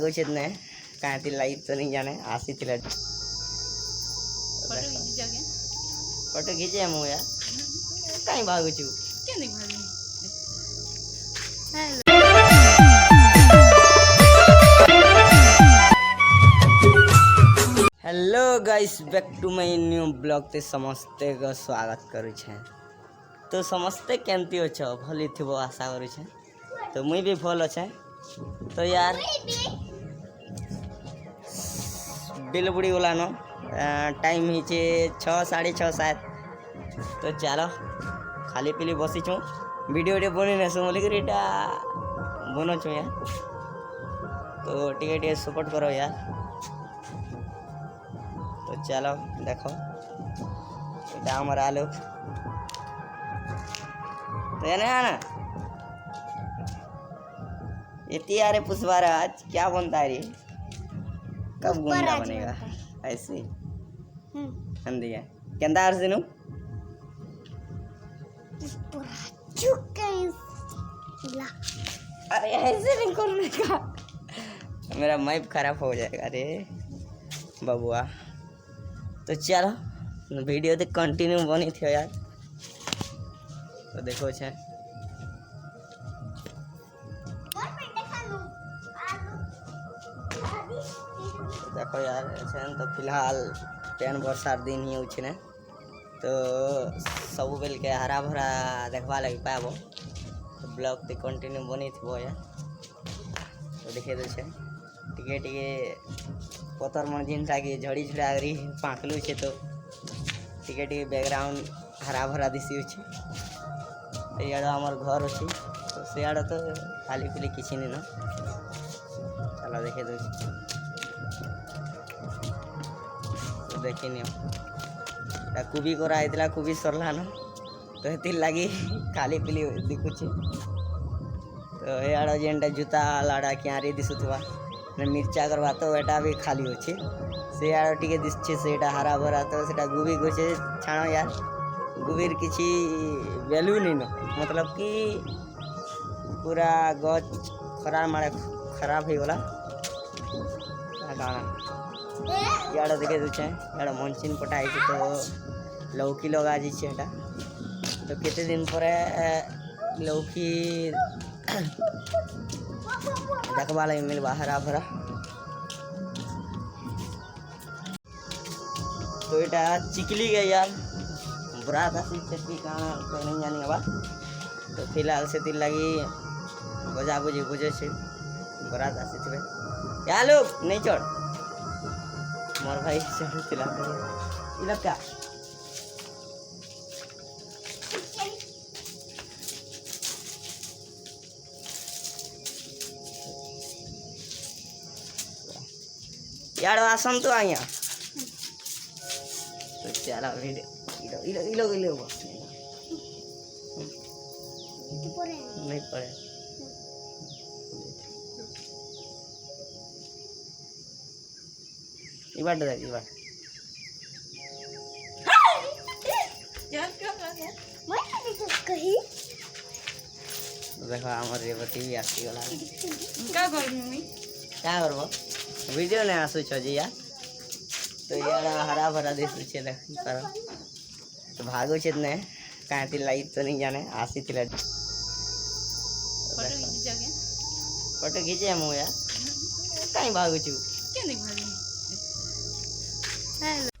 भागुचे ने कांती लाइव तो नहीं जाने आसी थिला फोटो खींचे हम यार कहीं भागुचू क्या नहीं भागी। Hello hello guys back to my new blog ते समस्ते का स्वागत करू छे। तो समस्ते केमती हो छो भली थिबो आशा करू छे। तो मुई भी भल अच्छे। तो यार बिल बुड़ी वाला नो टाइम ही 6 6:30 शायद। तो चलो खाली पीली बसी छो वीडियो वीडियो बनी ना सो बोलिक बनो छो यार। तो टिके सपोर्ट करो यार। तो चलो देखो इटा हमारा आलू तो ये ना इतनी यार पुष्पारा आज क्या बनता है रे कब गुंडा बनेगा ऐसे अंधी है केंदार से नु अरे ऐसे नहीं करने का मेरा मैप खराब हो जाएगा रे बबुआ। तो चलो वीडियो तो कंटिन्यू बनी थी यार। तो देखो छे देखो यार तो फिलहाल पेन वर्षार दिन ही उछे ने तो सब बेल के हरा भरा देखवा लगी पाबो। तो ब्लॉग तो कंटिन्यू बनी थी यार। तो देखे तो छे टिके टिके पतर मन जिनटा कि झड़ी झड़ागरी पाकलू छे। तो टिके टिके बैकग्राउंड हरा भरा दिशी छे। यार हमार घर अच्छी तो सियाड़ तो खाली पीली किसी नहीं ना। चलो देखे तो देखी नहीं कुबी करा कुबी सरला न तो ये लगी खाली पीली दिखुचे। तो यार जेनटा जूता लाड़ा क्यारी दिशुवा मिर्चा करवा तो एटा भी खाली अच्छे से यार टिके दिशे से हरा भरा। तो सेटा गुबी गोचे छाणो यार गुबीर किसी वैल्यू नहीं न मतलब कि पूरा गच खराब मारे खराब हो गला यार देखे दूचे यार मंचिन पटाई तो लौकी लगा दीचे एटा। तो केते दिन पर लौकी देखवा लगे मिलवा हरा भरा। तो एटा चिकली गए यार बरात आसी चटनी का तो नहीं जानी अब। तो फिलहाल से तिल लगी बजा बुझी बुझे से बरात आसी थे या लोग नहीं चढ़ मोर भाई चढ़ तिला इला क्या यार आसम तो आया। तो चला वीडियो इलो नहीं पड़े इबार देख इबार देखो हमार रेवती भी आसी वाला क्या कर मम्मी क्या करबो वीडियो ने आसु छ जी यार। तो यार हरा भरा दिसु छे देख पर तो भागो छे ने कांती लाइव तो नहीं जाने आसी थिला फोटो खींचे हम यार कहीं भागुचू क्या नहीं भागी। हेलो